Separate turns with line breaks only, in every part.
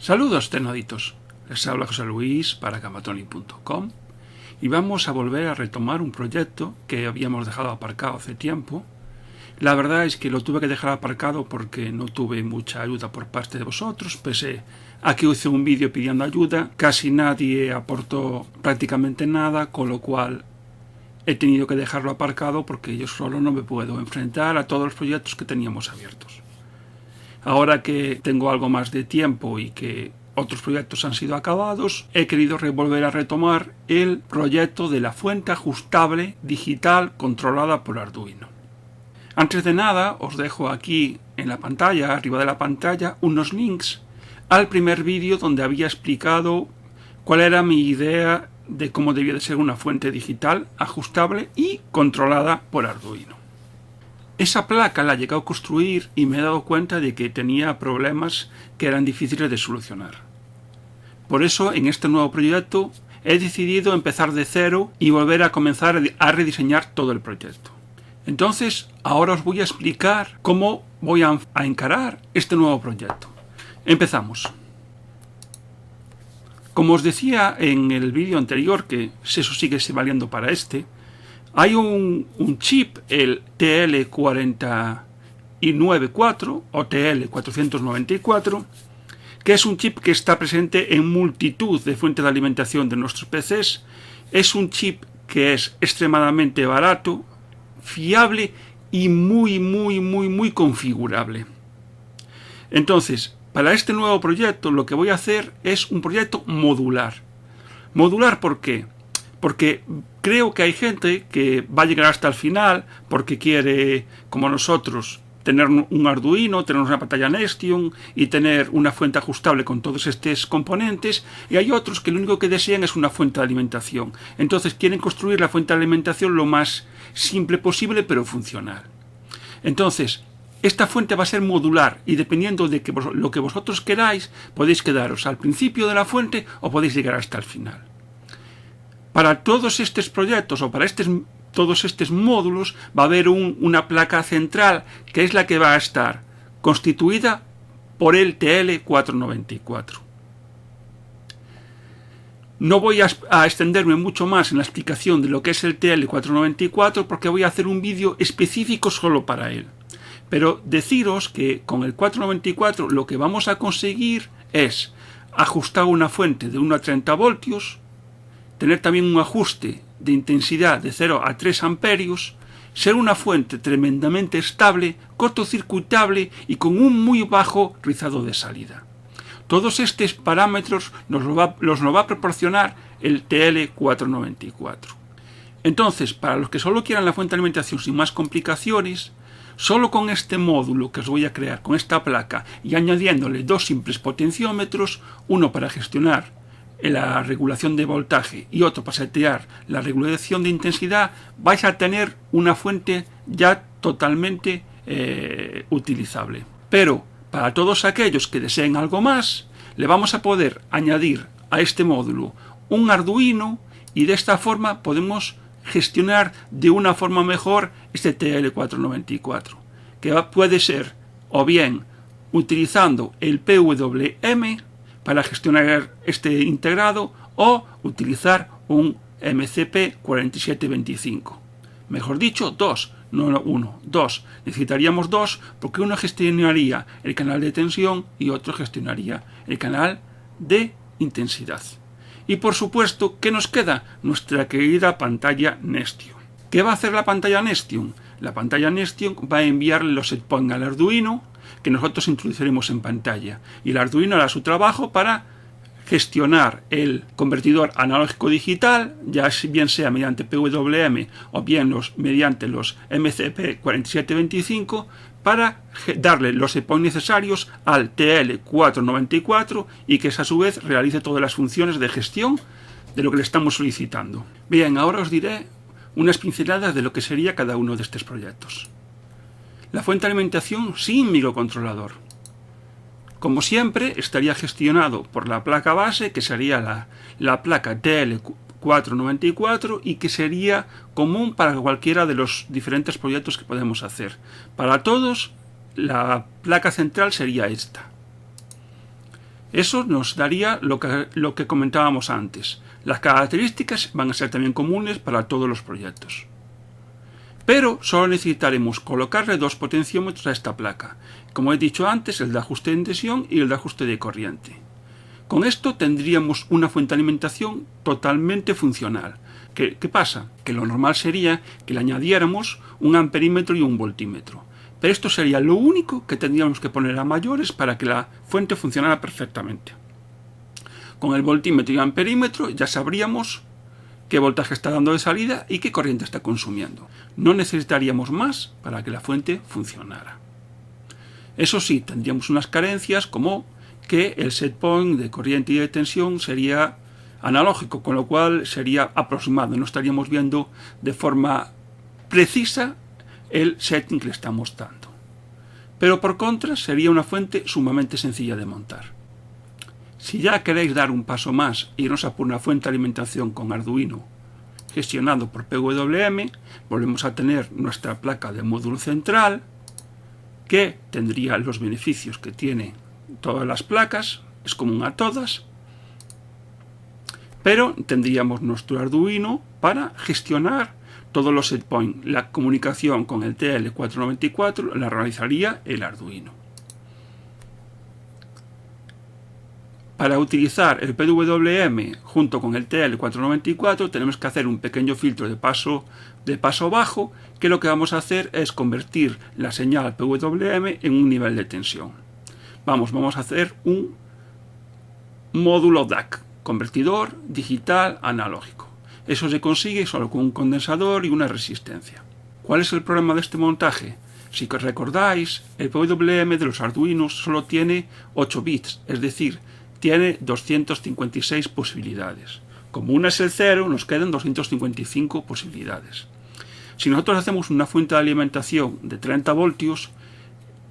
Saludos tecnoditos, les habla José Luis para gamatonic.com y vamos a volver a retomar un proyecto que habíamos dejado aparcado hace tiempo. La verdad es que lo tuve que dejar aparcado porque no tuve mucha ayuda por parte de vosotros, pese a que hice un vídeo pidiendo ayuda, casi nadie aportó prácticamente nada, con lo cual he tenido que dejarlo aparcado porque yo solo no me puedo enfrentar a todos los proyectos que teníamos abiertos. Ahora que tengo algo más de tiempo y que otros proyectos han sido acabados, he querido volver a retomar el proyecto de la fuente ajustable digital controlada por Arduino. Antes de nada, os dejo aquí en la pantalla, arriba de la pantalla, unos links al primer vídeo donde había explicado cuál era mi idea de cómo debía de ser una fuente digital ajustable y controlada por Arduino. Esa placa la he llegado a construir y me he dado cuenta de que tenía problemas que eran difíciles de solucionar. Por eso, en este nuevo proyecto, he decidido empezar de cero y volver a comenzar a rediseñar todo el proyecto. Entonces, ahora os voy a explicar cómo voy a encarar este nuevo proyecto. Empezamos. Como os decía en el vídeo anterior, que eso sigue valiendo para este, hay un chip, el TL494 o TL494, que es un chip que está presente en multitud de fuentes de alimentación de nuestros PCs. Es un chip que es extremadamente barato, fiable y muy configurable. Entonces, para este nuevo proyecto lo que voy a hacer es un proyecto modular. ¿Modular por qué? Porque creo que hay gente que va a llegar hasta el final porque quiere, como nosotros, tener un Arduino, tener una pantalla Nestion y tener una fuente ajustable con todos estos componentes, y hay otros que lo único que desean es una fuente de alimentación. Entonces quieren construir la fuente de alimentación lo más simple posible pero funcional. Entonces, esta fuente va a ser modular y dependiendo de lo que vosotros queráis, podéis quedaros al principio de la fuente o podéis llegar hasta el final. Para todos estos proyectos o para todos estos módulos va a haber una placa central que es la que va a estar constituida por el TL494. No voy a extenderme mucho más en la explicación de lo que es el TL494 porque voy a hacer un vídeo específico solo para él. Pero deciros que con el 494 lo que vamos a conseguir es ajustar una fuente de 1 a 30 voltios, tener también un ajuste de intensidad de 0 a 3 amperios, ser una fuente tremendamente estable, cortocircuitable y con un muy bajo rizado de salida. Todos estos parámetros los va a proporcionar el TL494. Entonces, para los que solo quieran la fuente de alimentación sin más complicaciones, solo con este módulo que os voy a crear, con esta placa, y añadiéndole dos simples potenciómetros, uno para gestionar la regulación de voltaje y otro para setear la regulación de intensidad, vais a tener una fuente ya totalmente utilizable. Pero para todos aquellos que deseen algo más, le vamos a poder añadir a este módulo un Arduino y de esta forma podemos gestionar de una forma mejor este TL494, que puede ser o bien utilizando el PWM para gestionar este integrado o utilizar un MCP4725. Mejor dicho, dos, no uno, dos. Necesitaríamos dos porque uno gestionaría el canal de tensión y otro gestionaría el canal de intensidad. Y por supuesto, ¿qué nos queda? Nuestra querida pantalla Nestion. ¿Qué va a hacer la pantalla Nestion? La pantalla Nestion va a enviarle los setpoints al Arduino que nosotros introduciremos en pantalla. Y el Arduino hará su trabajo para gestionar el convertidor analógico digital, ya bien sea mediante PWM o bien mediante los MCP4725, para darle los setpoints necesarios al TL494 y que a su vez realice todas las funciones de gestión de lo que le estamos solicitando. Bien, ahora os diré unas pinceladas de lo que sería cada uno de estos proyectos. La fuente de alimentación sin microcontrolador. Como siempre, estaría gestionado por la placa base, que sería la placa TL494 y que sería común para cualquiera de los diferentes proyectos que podemos hacer. Para todos, la placa central sería esta. Eso nos daría lo que comentábamos antes. Las características van a ser también comunes para todos los proyectos. Pero solo necesitaremos colocarle dos potenciómetros a esta placa. Como he dicho antes, el de ajuste de tensión y el de ajuste de corriente. Con esto tendríamos una fuente de alimentación totalmente funcional. ¿Qué pasa? Que lo normal sería que le añadiéramos un amperímetro y un voltímetro. Pero esto sería lo único que tendríamos que poner a mayores para que la fuente funcionara perfectamente. Con el voltímetro y el amperímetro ya sabríamos qué voltaje está dando de salida y qué corriente está consumiendo. No necesitaríamos más para que la fuente funcionara. Eso sí, tendríamos unas carencias como que el set point de corriente y de tensión sería analógico, con lo cual sería aproximado. No estaríamos viendo de forma precisa el setting que le estamos dando. Pero por contra sería una fuente sumamente sencilla de montar. Si ya queréis dar un paso más e irnos a por una fuente de alimentación con Arduino gestionado por PWM, volvemos a tener nuestra placa de módulo central que tendría los beneficios que tiene todas las placas, es común a todas, pero tendríamos nuestro Arduino para gestionar todos los set points. La comunicación con el TL494 la realizaría el Arduino. Para utilizar el PWM junto con el TL494 tenemos que hacer un pequeño filtro de paso bajo, que lo que vamos a hacer es convertir la señal PWM en un nivel de tensión. Vamos a hacer un módulo DAC, convertidor digital analógico. Eso se consigue solo con un condensador y una resistencia. ¿Cuál es el problema de este montaje? Si recordáis, el PWM de los Arduinos solo tiene 8 bits, es decir, tiene 256 posibilidades. Como una es el 0, nos quedan 255 posibilidades. Si nosotros hacemos una fuente de alimentación de 30 voltios,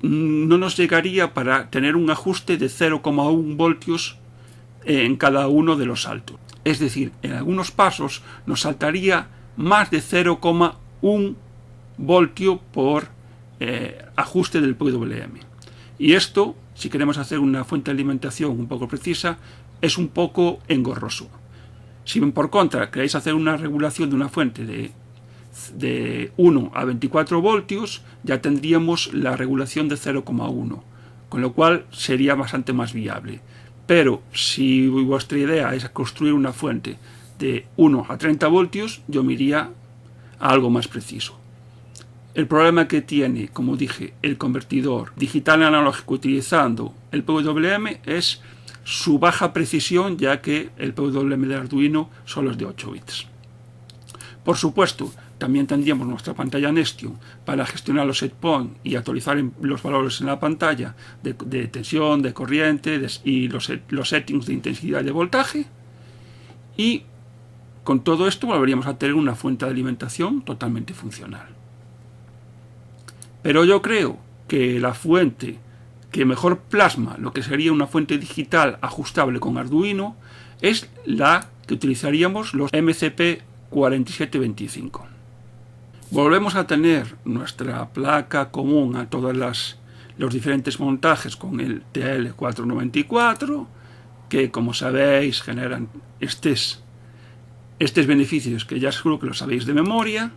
no nos llegaría para tener un ajuste de 0,1 voltios en cada uno de los saltos. Es decir, en algunos pasos nos saltaría más de 0,1 voltio por ajuste del PWM. Y esto, si queremos hacer una fuente de alimentación un poco precisa, es un poco engorroso. Si por contra queréis hacer una regulación de una fuente de 1 a 24 voltios, ya tendríamos la regulación de 0,1, con lo cual sería bastante más viable. Pero si vuestra idea es construir una fuente de 1 a 30 voltios, yo me iría a algo más preciso. El problema que tiene, como dije, el convertidor digital analógico utilizando el PWM es su baja precisión, ya que el PWM de Arduino solo es de 8 bits. Por supuesto, también tendríamos nuestra pantalla Nestion para gestionar los set points y actualizar los valores en la pantalla de tensión, de corriente y los settings de intensidad de voltaje. Y con todo esto volveríamos a tener una fuente de alimentación totalmente funcional. Pero yo creo que la fuente que mejor plasma lo que sería una fuente digital ajustable con Arduino es la que utilizaríamos los MCP4725. Volvemos a tener nuestra placa común a todos los diferentes montajes con el TL494, que como sabéis generan estos beneficios que ya seguro que lo sabéis de memoria.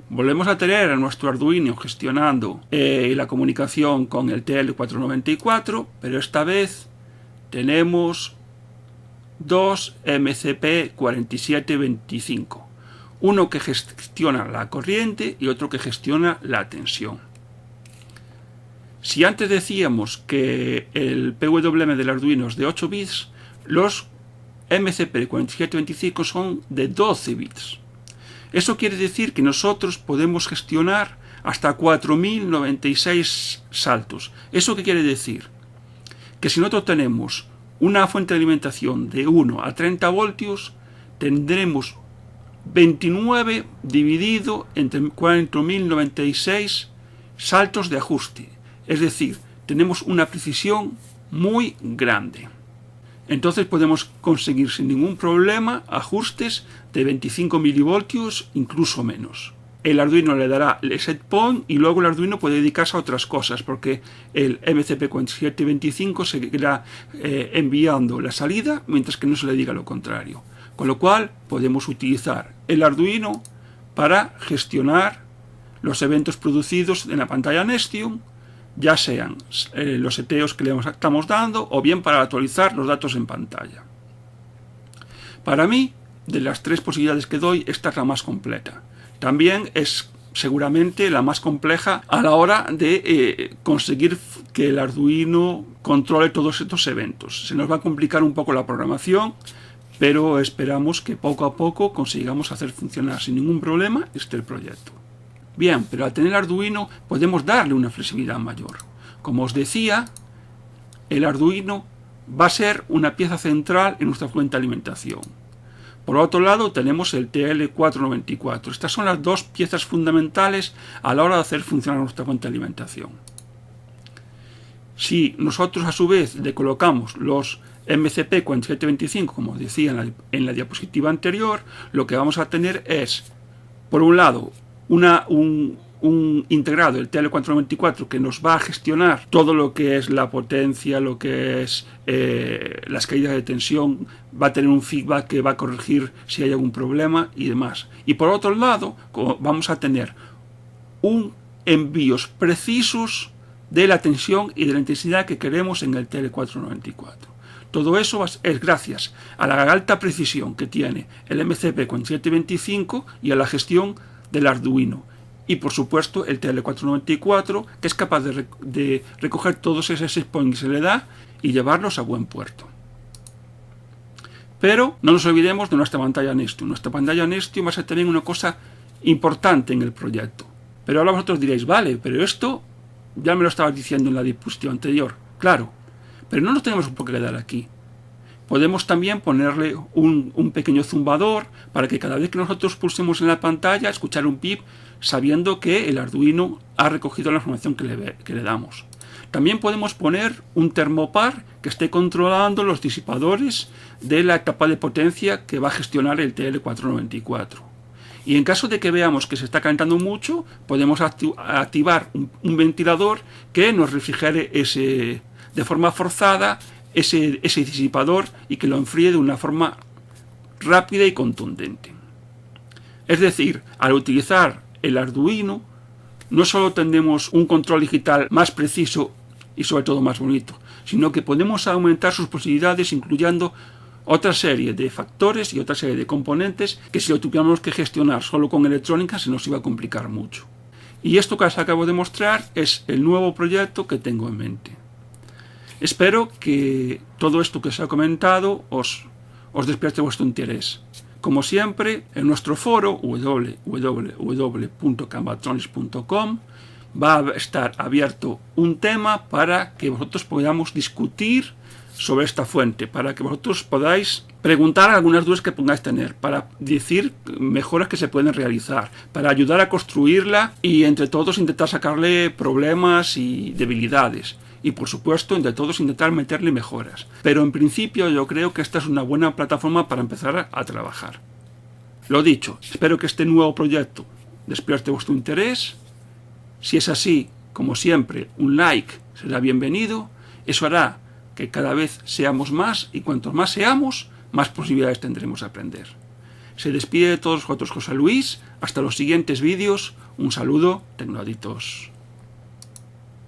Volvemos a tener a nuestro Arduino gestionando la comunicación con el TL494, pero esta vez tenemos dos MCP4725. Uno que gestiona la corriente y otro que gestiona la tensión. Si antes decíamos que el PWM del Arduino es de 8 bits, los MCP4725 son de 12 bits. Eso quiere decir que nosotros podemos gestionar hasta 4096 saltos. ¿Eso qué quiere decir? Que si nosotros tenemos una fuente de alimentación de 1 a 30 voltios, tendremos 29 dividido entre 4096 saltos de ajuste. Es decir, tenemos una precisión muy grande. Entonces podemos conseguir sin ningún problema ajustes de 25 milivoltios, incluso menos. el Arduino le dará el set point y luego el Arduino puede dedicarse a otras cosas, porque el MCP4725 seguirá enviando la salida mientras que no se le diga lo contrario. Con lo cual podemos utilizar el Arduino para gestionar los eventos producidos en la pantalla Nestium, ya sean los seteos que le estamos dando o bien para actualizar los datos en pantalla. Para mí, de las tres posibilidades que doy, esta es la más completa. También es seguramente la más compleja a la hora de conseguir que el Arduino controle todos estos eventos. Se nos va a complicar un poco la programación, pero esperamos que poco a poco consigamos hacer funcionar sin ningún problema este proyecto. Bien, pero al tener Arduino podemos darle una flexibilidad mayor. Como os decía, el Arduino va a ser una pieza central en nuestra fuente de alimentación. Por otro lado tenemos el TL494. Estas son las dos piezas fundamentales a la hora de hacer funcionar nuestra fuente de alimentación. Si nosotros a su vez le colocamos los MCP4725, como decía en la diapositiva anterior, lo que vamos a tener es, por un lado, un integrado, el TL494, que nos va a gestionar todo lo que es la potencia, lo que es las caídas de tensión, va a tener un feedback que va a corregir si hay algún problema y demás. Y por otro lado, vamos a tener envíos precisos de la tensión y de la intensidad que queremos en el TL494. Todo eso es gracias a la alta precisión que tiene el MCP4725 y a la gestión del Arduino. Y por supuesto el TL494, que es capaz de recoger todos esos set points que se le da y llevarlos a buen puerto. Pero no nos olvidemos de nuestra pantalla Nestium. Nuestra pantalla Nestium va a ser también una cosa importante en el proyecto. Pero ahora vosotros diréis, vale, pero esto ya me lo estabas diciendo en la diapositiva anterior. Claro, pero no nos tenemos por qué quedar aquí. Podemos también ponerle un pequeño zumbador para que cada vez que nosotros pulsemos en la pantalla, escuchar un pip, sabiendo que el Arduino ha recogido la información que le damos. También podemos poner un termopar que esté controlando los disipadores de la etapa de potencia que va a gestionar el TL494. Y en caso de que veamos que se está calentando mucho, podemos activar un ventilador que nos refrigere de forma forzada ese disipador y que lo enfríe de una forma rápida y contundente. Es decir, al utilizar el Arduino, no solo tendremos un control digital más preciso y sobre todo más bonito, sino que podemos aumentar sus posibilidades incluyendo otra serie de factores y otra serie de componentes que si lo tuviéramos que gestionar solo con electrónica se nos iba a complicar mucho. Y esto que os acabo de mostrar es el nuevo proyecto que tengo en mente. Espero que todo esto que os he comentado os despierte vuestro interés. Como siempre, en nuestro foro www.canvatronics.com va a estar abierto un tema para que vosotros podamos discutir sobre esta fuente, para que vosotros podáis preguntar algunas dudas que pongáis tener, para decir mejoras que se pueden realizar, para ayudar a construirla y entre todos intentar sacarle problemas y debilidades. Y por supuesto, entre todos intentar meterle mejoras. Pero en principio yo creo que esta es una buena plataforma para empezar a trabajar. Lo dicho, espero que este nuevo proyecto despierte vuestro interés. Si es así, como siempre, un like será bienvenido. Eso hará que cada vez seamos más y cuantos más seamos, más posibilidades tendremos de aprender. Se despide de todos vosotros José Luis. Hasta los siguientes vídeos. Un saludo, tecnoadictos.